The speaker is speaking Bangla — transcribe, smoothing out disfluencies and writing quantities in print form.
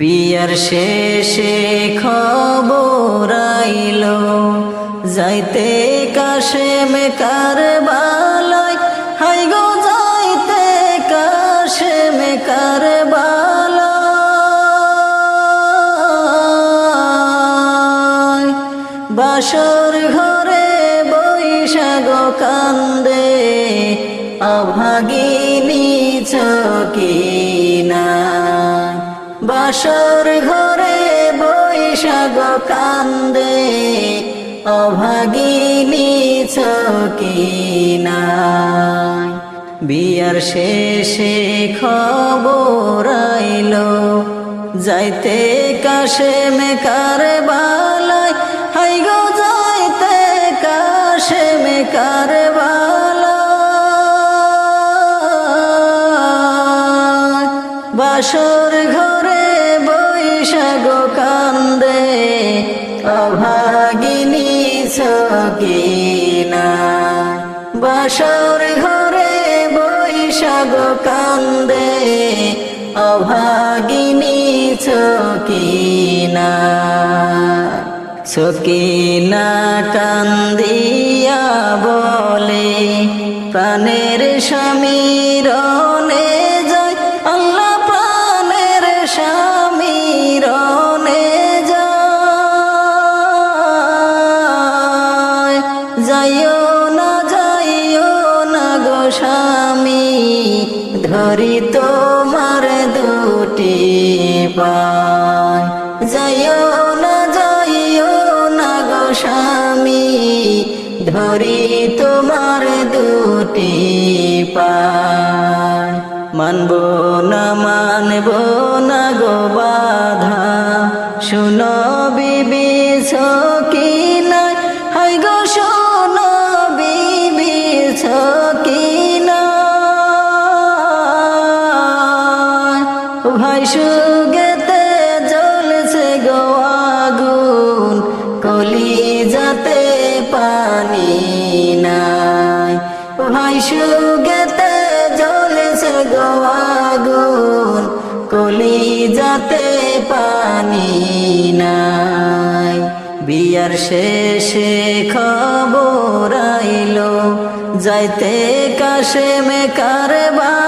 বিয়ার শেষে খবর আইলো যাইতে কাশেম কারবালায়, হাই গো যাইতে কাশেম কারবালায়। বাসর ঘরে বৈশাখ কান্দে অভাগিনী চকিনা, বাসর ঘরে বৈশাখ কান্দে অভাগিনী চকিনা। বিয়ার শেষে খবর আইলো যাইতে কাশেম কারবালায়, হাই গো যাইতে কাশেম কারবালায়। বাসর ঘরে বৈশাখ কান্দে অভাগিনী চকিনা, বাসর ঘরে বৈশাখ কান্দে অভাগিনী চকিনা। চকিনা কান্দিয়া বলে প্রাণের স্বামীরনে যায়, আল্লাহ প্রাণের স্বামীরনে যায়। যাইও না গো স্বামী, ধরি তোমার দুটি পায়। যাইও না গো স্বামী, ধরি তোমার দুটি পায়। মানব না গো বাধা, শুনো বিবি চকিনা, হাই গো শোনো বিবি চকিনা। ভাই সুগেতে জ্বলছে গো আগুন, কলিজাতে পানি নাই। ভাই সুগেতে জ্বলছে গো আগুন, কলিজাতে পানি নাই। বিয়ার শেষে খবর আইলো যাইতে কাশেম কারবালায়,